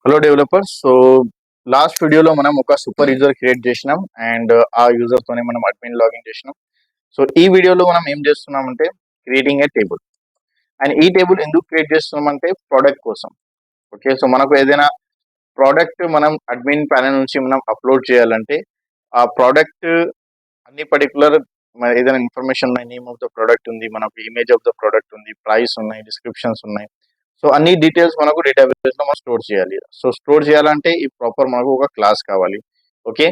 Hello developers. Last వీడియోలో మనం ఒక సూపర్ యూజర్ క్రియేట్ చేసినాం అండ్ ఆ యూజర్ తోనే మనం అడ్మిన్ లాగిన్ చేసినాం. సో ఈ వీడియోలో మనం ఏం చేస్తున్నామంటే క్రియేటింగ్ ఏ టేబుల్. అండ్ ఈ టేబుల్ ఎందుకు క్రియేట్ చేస్తున్నామంటే ప్రోడక్ట్ కోసం. ఓకే, సో మనకు ఏదైనా ప్రోడక్ట్ మనం అడ్మిన్ ప్యానల్ నుంచి మనం అప్లోడ్ చేయాలంటే ఆ ప్రోడక్ట్ అన్ని పర్టికులర్ ఏదైనా ఇన్ఫర్మేషన్ ఉన్నాయి, నేమ్ ఆఫ్ ద ప్రోడక్ట్ ఉంది, మనకు ఇమేజ్ ఆఫ్ ద ప్రోడక్ట్ ఉంది, ప్రైస్ ఉన్నాయి, డిస్క్రిప్షన్స్ ఉన్నాయి. సో అన్ని డీటెయిల్స్ మనకు డేటాబేస్ లో మనం స్టోర్ చేయాలి. సో స్టోర్ చేయాలంటే ఈ ప్రాపర్ మనకు ఒక క్లాస్ కావాలి. ఓకే,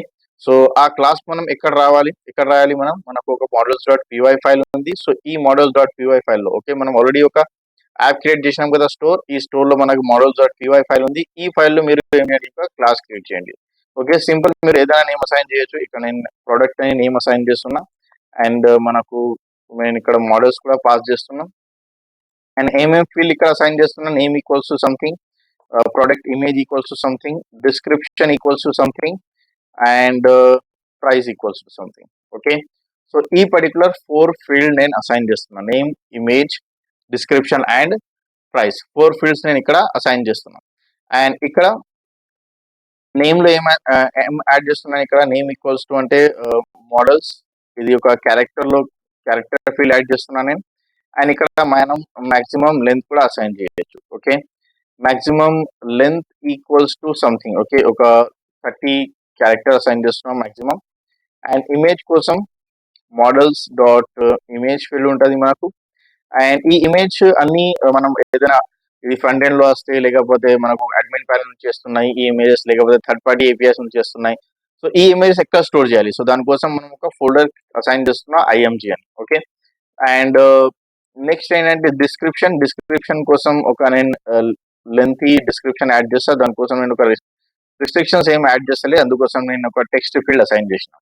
సో ఆ క్లాస్ మనం ఎక్కడ రాయాలి మనకు ఒక మోడల్స్ డాట్ పీవై ఫైల్ ఉంది. సో ఈ మోడల్స్ డాట్ పీవై ఫైల్ లో ఓకే మనం ఆల్రెడీ ఒక యాప్ క్రియేట్ చేసినాం కదా స్టోర్. ఈ స్టోర్ లో మనకు మోడల్స్ డాట్ పీవై ఫైల్ ఉంది. ఈ ఫైల్ లో మీరు ఏం చేయాలి, క్లాస్ క్రియేట్ చేయండి. ఓకే, సింపుల్, మీరు ఏదైనా నేమ్ అసైన్ చేయొచ్చు. ఇక్కడ నేను ప్రోడక్ట్ అని నేమ్ అసైన్ చేస్తున్నా అండ్ మనకు నేను ఇక్కడ మోడల్స్ కూడా పాస్ చేస్తున్నా అండ్ ఏమేమి ఫీల్డ్ ఇక్కడ అసైన్ చేస్తున్నా. Name equals to something, product image equals to something, description equals to something and price equals to something. Okay, so ఈ పర్టికులర్ 4 ఫీల్డ్ నేను అసైన్ చేస్తున్నా. Name, image, description and price 4 fields నేను ఇక్కడ assign చేస్తున్నా. And ఇక్కడ name లో ఏం add చేస్తున్నాను, ఇక్కడ నేమ్ ఈక్వల్స్ టు అంటే మోడల్స్, ఇది ఒక క్యారెక్టర్ ఫీల్డ్ యాడ్ చేస్తున్నాను నేను. అండ్ ఇక్కడ మనం మాక్సిమం లెంత్ కూడా అసైన్ చేయొచ్చు. Okay, maximum length equals to something. Okay, ఒక 30 క్యారెక్టర్ అసైన్ చేస్తున్నాం మాక్సిమం. అండ్ ఇమేజ్ కోసం మోడల్స్ డాట్ ఇమేజ్ ఫీల్డ్ ఉంటుంది మనకు. అండ్ ఈ ఇమేజ్ అన్ని మనం ఏదైనా ఇది ఫ్రంట్ ఎండ్ లో వస్తే, లేకపోతే మనకు అడ్మిన్ ప్యానల్ నుంచి చేస్తున్నాయి ఈ ఇమేజెస్, లేకపోతే థర్డ్ పార్టీ ఏపీఎస్ నుంచి చేస్తున్నాయి. సో ఈ ఇమేజెస్ ఎక్కడ స్టోర్ చేయాలి, సో దానికోసం మనం ఒక ఫోల్డర్ అసైన్ చేస్తున్నా ఐఎంజీ అని. ఓకే, అండ్ నెక్స్ట్ ఏంటంటే డిస్క్రిప్షన్ కోసం ఒక నేను లెంతీ డిస్క్రిప్షన్ యాడ్ చేస్తా. దానికోసం నేను ఒక రిస్ట్రిక్షన్స్ ఏం యాడ్ చేస్తలే, అందుకోసం నేను ఒక టెక్స్ట్ ఫీల్డ్ అసైన్ చేసిన.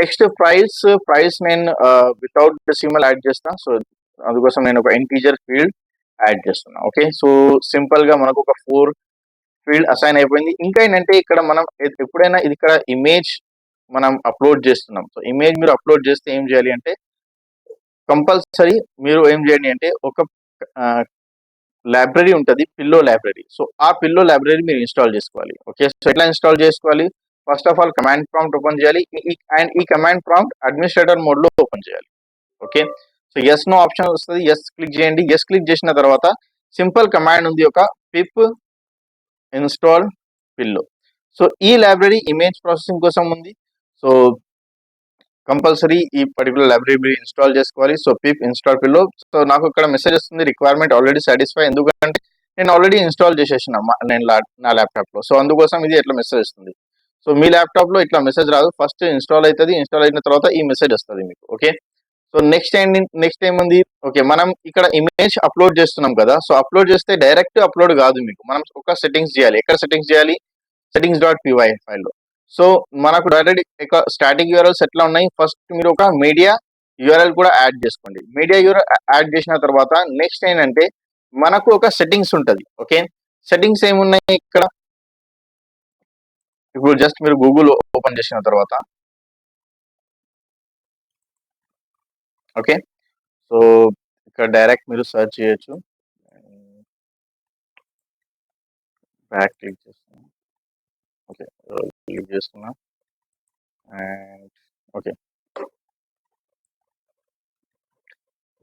నెక్స్ట్ ప్రైస్ నేను వితౌట్ డెసిమల్ యాడ్ చేస్తా. సో అందుకోసం నేను ఒక ఇంటీజర్ ఫీల్డ్ యాడ్ చేస్తున్నా. ఓకే, సో సింపుల్ గా మనకు ఒక 4 ఫీల్డ్ అసైన్ అయిపోయింది. ఇంకా ఏంటంటే ఇక్కడ మనం ఎప్పుడైనా ఇది ఇక్కడ ఇమేజ్ మనం అప్లోడ్ చేస్తున్నాం. సో ఇమేజ్ మీరు అప్లోడ్ చేస్తే ఏం చేయాలి అంటే కంపల్సరీ మీరు ఏం చేయండి అంటే ఒక లైబ్రరీ ఉంటుంది, పిల్లో లైబ్రరీ. సో ఆ పిల్లో లైబ్రరీ మీరు ఇన్స్టాల్ చేసుకోవాలి. ఓకే, సో ఎట్లా ఇన్స్టాల్ చేసుకోవాలి, first of all command prompt open చేయాలి అండ్ ఈ కమాండ్ ప్రాంప్ట్ అడ్మినిస్ట్రేటర్ మోడ్ లో ఓపెన్ చేయాలి. Okay, so yes no option వస్తుంది, ఎస్ క్లిక్ చేయండి. ఎస్ క్లిక్ చేసిన తర్వాత సింపుల్ కమాండ్ ఉంది, ఒక పిప్ ఇన్స్టాల్ పిల్లో. సో ఈ లైబ్రరీ ఇమేజ్ ప్రాసెసింగ్ కోసం ఉంది. సో కంపల్సరీ ఈ పర్టికులర్ లైబ్రరీ మీరు ఇన్స్టాల్ చేసుకోవాలి. So పిప్ install pillow. సో నాకు ఇక్కడ మెసేజ్ వస్తుంది, రిక్వైర్మెంట్ ఆల్రెడీ సాటిస్ఫై. ఎందుకంటే నేను ఆల్రెడీ ఇన్స్టాల్ చేసేసిన నేను నా ల్యాప్టాప్ లో. సో అందుకోసం ఇది ఎట్లా మెసేజ్ వస్తుంది. సో మీ ల్యాప్టాప్ లో ఇట్లా మెసేజ్ రాదు, ఫస్ట్ ఇన్స్టాల్ అవుతుంది. ఇన్స్టాల్ అయిన తర్వాత ఈ మెసేజ్ వస్తుంది మీకు. ఓకే, సో నెక్స్ట్ ఏముంది, ఓకే మనం ఇక్కడ ఇమేజ్ అప్లోడ్ చేస్తున్నాం కదా. సో అప్లోడ్ చేస్తే డైరెక్ట్ అప్లోడ్ కాదు, మీకు మనం ఒక సెట్టింగ్స్ చేయాలి. ఎక్కడ సెట్టింగ్స్ చేయాలి, సెట్టింగ్స్ డాట్ పీవై ఫైల్ లో. సో మనకు డైరెక్ట్ స్టాటిక్ యూఆర్ఎల్స్ ఎట్లా ఉన్నాయి, ఫస్ట్ మీరు ఒక మీడియా యూఆర్ఎల్ కూడా యాడ్ చేసుకోండి. మీడియా యూఆర్ఎల్ యాడ్ చేసిన తర్వాత నెక్స్ట్ ఏంటంటే మనకు ఒక సెట్టింగ్స్ ఉంటుంది. ఓకే, సెట్టింగ్స్ ఏమున్నాయి ఇక్కడ, ఇప్పుడు జస్ట్ మీరు గూగుల్ ఓపెన్ చేసిన తర్వాత ఓకే, సో ఇక్కడ డైరెక్ట్ మీరు సెర్చ్ చేయొచ్చు. బ్యాక్ క్లిక్ చేస్తున్నా. ఓకే, క్లిక్ చేస్తున్నా and okay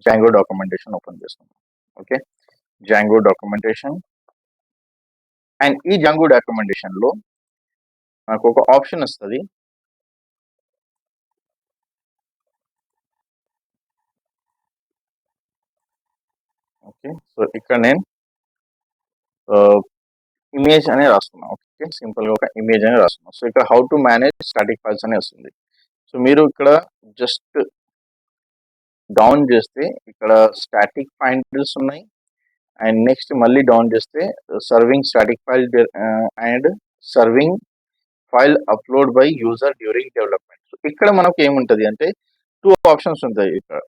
Django documentation open చేస్తున్నా. Okay, Django documentation. అండ్ ఈ జాంగో డాక్యుమెంటేషన్ లో నాకు ఒక ఆప్షన్ వస్తుంది. ఓకే, సో ఇక్కడ నేను ఇమేజ్ అనే రాస్తున్నా. ఓకే, సింపుల్ గా ఒక ఇమేజ్ అని రాస్తున్నా. సో ఇక్కడ how to manage static files అని వస్తుంది. సో మీరు ఇక్కడ జస్ట్ డౌన్ చేస్తే ఇక్కడ స్టాటిక్ ఫైల్స్ ఉన్నాయి. అండ్ నెక్స్ట్ మళ్ళీ డౌన్ చేస్తే serving static file and serving file upload by user during development. So ఇక్కడ మనకు ఏముంటది అంటే 2 ఆప్షన్స్ ఉంటాయి ఇక్కడ.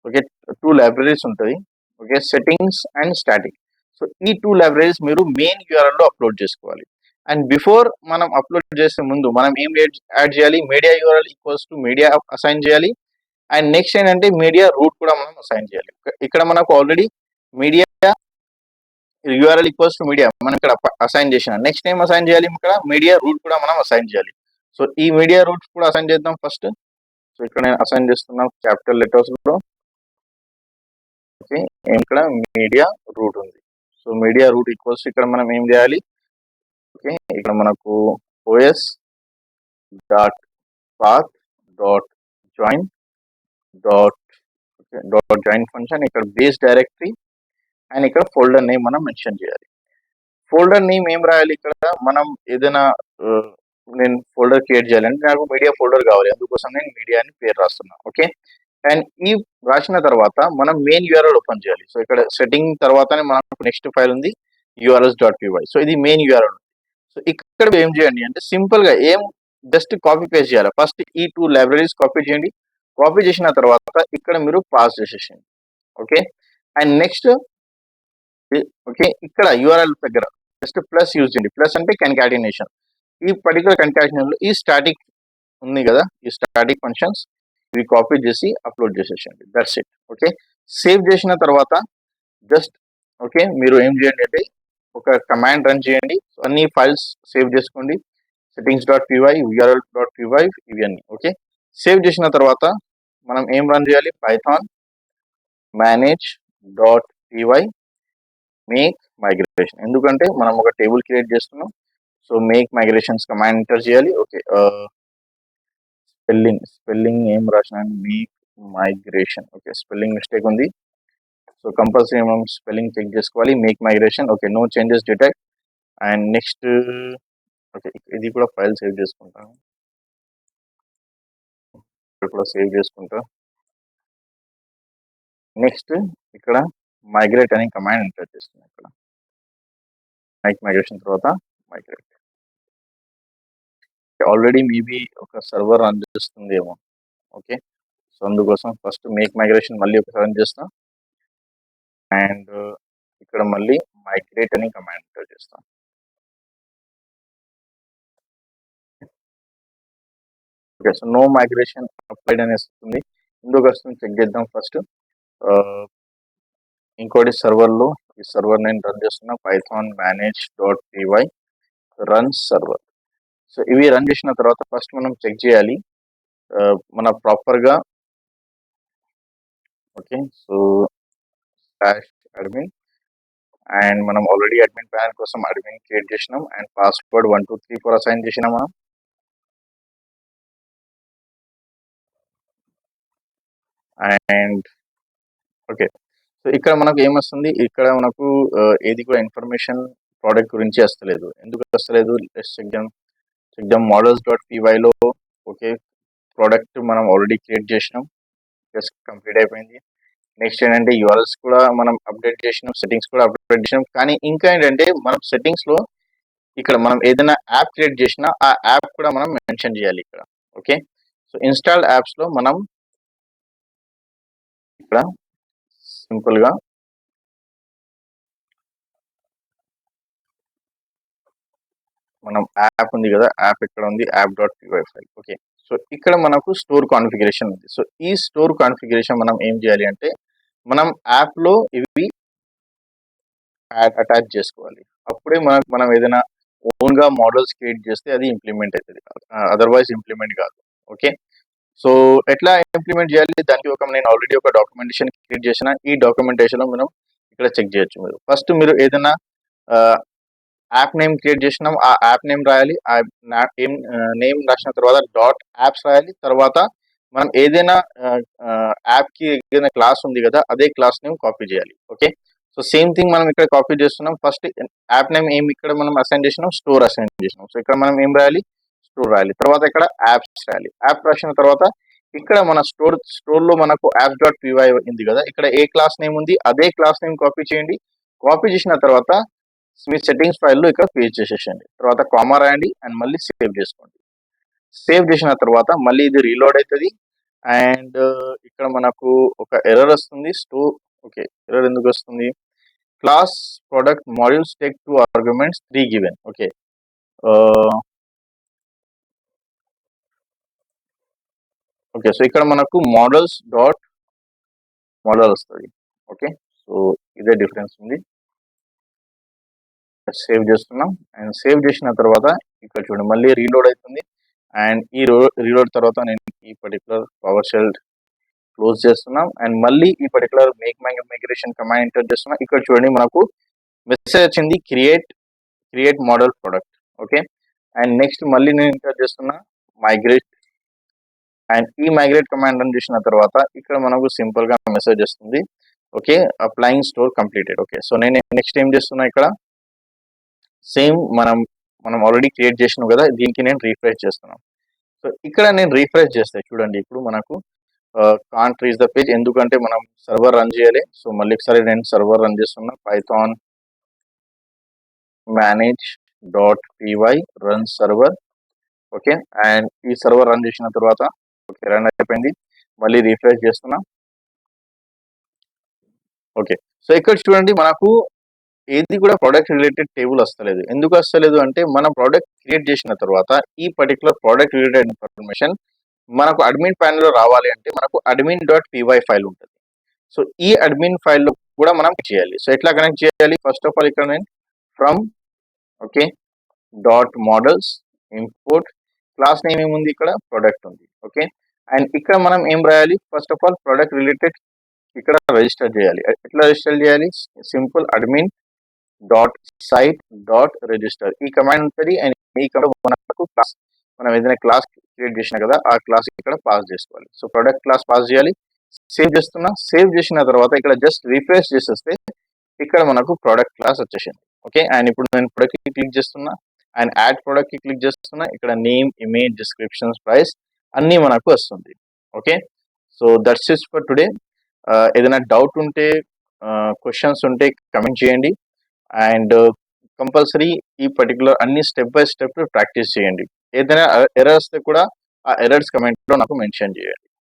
ఓకే, 2 లైబ్రరీస్ ఉంటాయి. Okay, settings and static. So ఈ 2 లైబ్రరీస్ మీరు మెయిన్ యూఆర్ఎల్ లో అప్లోడ్ చేసుకోవాలి. అండ్ బిఫోర్ మనం అప్లోడ్ చేసే ముందు మనం ఏం యాడ్ చేయాలి, media URL equals to media assign చేయాలి. అండ్ నెక్స్ట్ ఏంటంటే మీడియా రూట్ కూడా మనం అసైన్ చేయాలి. ఇక్కడ మనకు already media URL equals to media మనం ఇక్కడ అసైన్ చేసిన నెక్స్ట్ ఏం అసైన్ చేయాలి ఇక్కడ మీడియా రూట్ కూడా మనం అసైన్ చేయాలి. సో ఈ మీడియా రూట్ కూడా అసైన్ చేద్దాం ఫస్ట్. సో ఇక్కడ నేను అసైన్ చేస్తున్నాం క్యాపిటల్ లెటర్స్ లో. ఓకే, ఇక్కడ మీడియా రూట్ ఉంది. సో మీడియా రూట్ ఈక్వల్స్ ఇక్కడ మనం ఏం చేయాలి, ఓకే ఇక్కడ మనకు OS dot path dot join dot dot join function, ఇక్కడ బేస్ డైరెక్టరీ అండ్ ఇక్కడ ఫోల్డర్ నేమ్ మనం మెన్షన్ చేయాలి. ఫోల్డర్ నేమ్ ఏం రాయాలి ఇక్కడ మనం ఏదైనా నేను ఫోల్డర్ క్రియేట్ చేయాలంటే నాకు మీడియా ఫోల్డర్ కావాలి, అందుకోసం నేను మీడియా అని పేరు రాస్తున్నా. ఓకే, అండ్ ఈ రాసిన తర్వాత మనం మెయిన్ యూఆర్ఎల్ ఓపెన్ చేయాలి. సో ఇక్కడ సెట్టింగ్ తర్వాతనే మనకు నెక్స్ట్ ఫైల్ ఉంది యూఆర్ఎల్స్ డాట్ పీవై. సో ఇది మెయిన్ యూఆర్ఎల్. సో ఇక్కడ ఏం చేయండి అంటే సింపుల్ గా ఏం జస్ట్ కాపీ పేస్ట్ చేయాలి. ఫస్ట్ ఈ 2 లైబ్రరీస్ కాపీ చేయండి. కాపీ చేసిన తర్వాత ఇక్కడ మీరు పాస్ చేసేసేయండి. ఓకే, అండ్ నెక్స్ట్ ఓకే ఇక్కడ యూఆర్ఎల్ దగ్గర జస్ట్ ప్లస్ యూజ్ చేయండి. ప్లస్ అంటే కన్కాటినేషన్. ఈ పర్టికులర్ కన్కాటినేషన్ లో ఈ స్టాటిక్ ఉంది కదా, ఈ స్టాటిక్ ఫంక్షన్స్ ఇవి కాపీ చేసి అప్లోడ్ చేసేసండి. That's it. ఓకే, సేవ్ చేసిన తర్వాత జస్ట్ ఓకే మీరు ఏం చేయండి అంటే ఒక కమాండ్ రన్ చేయండి. అన్ని ఫైల్స్ సేవ్ చేసుకోండి, settings dot PY, URL dot PY ఇవన్నీ. ఓకే, సేవ్ చేసిన తర్వాత మనం ఏం రన్ చేయాలి, Python manage dot PY make migration. ఎందుకంటే మనం ఒక టేబుల్ క్రియేట్ చేస్తున్నాం. So make migrations command enter చేయాలి. ఓకే, స్పెల్లింగ్ ఏం రాసిన make migration. Okay, spelling mistake ఉంది. సో కంపల్సరీ మనం స్పెల్లింగ్ చెక్ చేసుకోవాలి. Make migration. Okay, no changes detect. And next okay ఇది కూడా ఫైల్ సేవ్ చేసుకుంటాను, కూడా సేవ్ చేసుకుంటా. నెక్స్ట్ ఇక్కడ మైగ్రేట్ అనే కమాండ్ ఎంటర్ చేస్తున్నాను. ఇక్కడ మేక్ మైగ్రేషన్ తర్వాత మైగ్రేట్. ఆల్రెడీ మేబీ ఒక సర్వర్ రన్ చేస్తుందేమో. ఓకే, సో అందుకోసం ఫస్ట్ మేక్ మైగ్రేషన్ మళ్ళీ ఒకసారి రన్ చేస్తాం అండ్ ఇక్కడ మళ్ళీ మైగ్రేట్ అని కమాండ్ ఎంటర్ చేస్తాం. Okay, so no migration applied అని వస్తుంది. ఎందుకు వస్తుంది చెక్ చేద్దాం ఫస్ట్. ఇంకోటి సర్వర్లో ఈ సర్వర్ నేను రన్ చేస్తున్నా, Python manage dot py run server. So ఇవి రన్ చేసిన తర్వాత ఫస్ట్ మనం చెక్ చేయాలి మన ప్రాపర్గా. Okay, so slash admin and మనం ఆల్రెడీ అడ్మిన్ ప్యానల్ కోసం అడ్మిన్ క్రియేట్ చేసినాం అండ్ పాస్వర్డ్ 1 2 3 4 అసైన్ చేసినాం మనం. అండ్ ఓకే, సో ఇక్కడ మనకు ఏమొస్తుంది, ఇక్కడ మనకు ఏది కూడా ఇన్ఫర్మేషన్ ప్రోడక్ట్ గురించి వస్తలేదు. ఎందుకు వస్తలేదు, చెక్ మోడల్స్ డాట్ పీవైలో ఓకే ప్రోడక్ట్ మనం ఆల్రెడీ క్రియేట్ చేసినాం, జస్ట్ కంప్లీట్ అయిపోయింది. నెక్స్ట్ ఏంటంటే యూఆర్ఎల్స్ కూడా మనం అప్డేట్ చేసినాం, సెట్టింగ్స్ కూడా అప్డేట్ చేసినాం. కానీ ఇంకా ఏంటంటే మనం సెట్టింగ్స్లో ఇక్కడ మనం ఏదైనా యాప్ క్రియేట్ చేసినా ఆ యాప్ కూడా మనం మెన్షన్ చేయాలి ఇక్కడ. ఓకే, సో ఇన్స్టాల్ యాప్స్లో మనం ఇక్కడ సింపుల్గా మనం యాప్ ఉంది కదా, యాప్ ఇక్కడ ఉంది app dot py file. Okay, so ఇక్కడ మనకు స్టోర్ కాన్ఫిగరేషన్ ఉంది. సో ఈ స్టోర్ కాన్ఫిగరేషన్ మనం ఏం చేయాలి అంటే మనం యాప్లో ఇవి అటాచ్ చేసుకోవాలి. అప్పుడే మనం ఏదైనా ఓన్గా మోడల్స్ క్రియేట్ చేస్తే అది ఇంప్లిమెంట్ అవుతుంది, అదర్వైజ్ ఇంప్లిమెంట్ కాదు. ఓకే, సో ఎట్లా ఇంప్లిమెంట్ చేయాలి దానికి నేను ఆల్రెడీ ఒక డాక్యుమెంటేషన్ క్రియేట్ చేసిన. ఈ డాక్యుమెంటేషన్లో మనం ఇక్కడ చెక్ చేయొచ్చు. మీరు ఫస్ట్ మీరు ఏదైనా యాప్ నేమ్ క్రియేట్ చేసినాం, ఆ యాప్ నేమ్ రాయాలి. ఆ నేమ్ రాసిన తర్వాత డాట్ యాప్స్ రాయాలి. తర్వాత మనం ఏదైనా యాప్కి ఏదైనా క్లాస్ ఉంది కదా, అదే క్లాస్ నేమ్ కాపీ చేయాలి. ఓకే, సో సేమ్ థింగ్ మనం ఇక్కడ కాపీ చేస్తున్నాం. ఫస్ట్ యాప్ నేమ్ ఏం ఇక్కడ మనం అసైన్ చేసినాం, స్టోర్ అసైన్ చేసినాం. సో ఇక్కడ మనం ఏం రాయాలి, స్టోర్ రాయాలి. తర్వాత ఇక్కడ యాప్స్ రాయాలి. యాప్ రాసిన తర్వాత ఇక్కడ మన స్టోర్లో మనకు యాప్స్ డాట్ పీవై ఉంది కదా, ఇక్కడ ఏ క్లాస్ నేమ్ ఉంది అదే క్లాస్ నేమ్ కాపీ చేయండి. కాపీ చేసిన తర్వాత మీ సెట్టింగ్స్ ఫైల్లో ఇక్కడ పేస్ట్ చేసేసండి. తర్వాత కామా రాయండి అండ్ మళ్ళీ సేవ్ చేసుకోండి. సేవ్ చేసిన తర్వాత మళ్ళీ ఇది రీలోడ్ అవుతుంది అండ్ ఇక్కడ మనకు ఒక ఎర్రర్ వస్తుంది. ఓకే, ఎర్రర్ ఎందుకు వస్తుంది, class product modules take 2 arguments 3 given. Okay, okay so ఇక్కడ మనకు మోడల్స్ డాట్ మోడల్ వస్తుంది. ఓకే, సో ఇదే డిఫరెన్స్ ఉంది. సేవ్ చేస్తున్నాం. అండ్ సేవ్ చేసిన తర్వాత ఇక్కడ చూడండి మళ్ళీ రీలోడ్ అవుతుంది. అండ్ ఈ రీలోడ్ తర్వాత నేను ఈ పర్టికులర్ పవర్ షెల్ క్లోజ్ చేస్తున్నాం. అండ్ మళ్ళీ ఈ పర్టికులర్ మైగ్రేషన్ కమాండ్ ఎంటర్ చేస్తున్నాం. ఇక్కడ చూడండి మనకు మెసేజ్ వచ్చింది create model product. Okay, and next మళ్ళీ నేను ఎంటర్ చేస్తున్నా మైగ్రేట్. అండ్ ఈ మైగ్రేట్ కమాండ్ రన్ చేసిన తర్వాత ఇక్కడ మనకు సింపుల్ గా మెసేజ్ వస్తుంది. Okay, applying store completed. Okay, so నేను నెక్స్ట్ ఏం చేస్తున్నా ఇక్కడ సేమ్ మనం ఆల్రెడీ క్రియేట్ చేసినాం కదా, దీనికి నేను రీఫ్రెష్ చేస్తున్నాను. సో ఇక్కడ నేను రీఫ్రెష్ చేస్తే చూడండి ఇప్పుడు మనకు కాంట్ రీచ్ ద పేజ్, ఎందుకంటే మనం సర్వర్ రన్ చేయాలి. సో మళ్ళీ ఒకసారి నేను సర్వర్ రన్ చేస్తున్నా, Python manage.py run server. Okay, and ఈ సర్వర్ రన్ చేసిన తర్వాత ఓకే రన్ అయిపోయింది. మళ్ళీ రీఫ్రెష్ చేస్తున్నా. ఓకే, సో ఇక్కడ చూడండి మనకు ఏది కూడా ప్రోడక్ట్ రిలేటెడ్ టేబుల్ వస్తలేదు. ఎందుకు వస్తలేదు అంటే మనం ప్రోడక్ట్ క్రియేట్ చేసిన తర్వాత ఈ పర్టికులర్ ప్రోడక్ట్ రిలేటెడ్ ఇన్ఫర్మేషన్ మనకు అడ్మిన్ ప్యానల్ లో రావాలి అంటే మనకు admin.py ఫైల్ ఉంటుంది. సో ఈ అడ్మిన్ ఫైల్లో కూడా మనం చేయాలి. సో ఎట్లా కనెక్ట్ చేయాలి? ఫస్ట్ ఆఫ్ ఆల్ ఇక్కడ నేను from okay dot models import class name ఏముంది, ఇక్కడ ప్రొడక్ట్ ఉంది. ఓకే, అండ్ ఇక్కడ మనం ఏం రాయాలి? First of all product related ఇక్కడ రిజిస్టర్ చేయాలి. ఎట్లా రిజిస్టర్ చేయాలి? Simple admin dot site dot register ఈ కమాండ్ ఉంటుంది. అండ్ ఈ కమాండ్ మనకు క్లాస్ మనం ఏదైనా క్లాస్ క్రియేట్ చేసినా కదా ఆ క్లాస్ ఇక్కడ పాస్ చేసుకోవాలి. సో ప్రొడక్ట్ క్లాస్ పాస్ చేయాలి. సేవ్ చేస్తున్నా. సేవ్ చేసిన తర్వాత ఇక్కడ జస్ట్ రిఫ్రెష్ చేసేస్తే ఇక్కడ మనకు ప్రొడక్ట్ క్లాస్ వచ్చేసింది. ఓకే, అండ్ ఇప్పుడు నేను ప్రొడక్ట్ కి క్లిక్ చేస్తున్నా అండ్ యాడ్ ప్రొడక్ట్ కి క్లిక్ చేస్తున్నా. ఇక్కడ నేమ్, ఇమేజ్, డిస్క్రిప్షన్స్, ప్రైస్ అన్ని మనకు వస్తుంది. Okay, so that's it for today. ఏదైనా డౌట్ ఉంటే క్వశ్చన్స్ ఉంటే కమెంట్ చేయండి. అండ్ కంపల్సరీ ఈ పర్టికులర్ అన్ని స్టెప్ బై స్టెప్ ప్రాక్టీస్ చేయండి. ఏదైనా ఎర్రర్స్ కూడా ఆ ఎర్రర్స్ కమెంట్ లో నాకు మెన్షన్ చేయండి.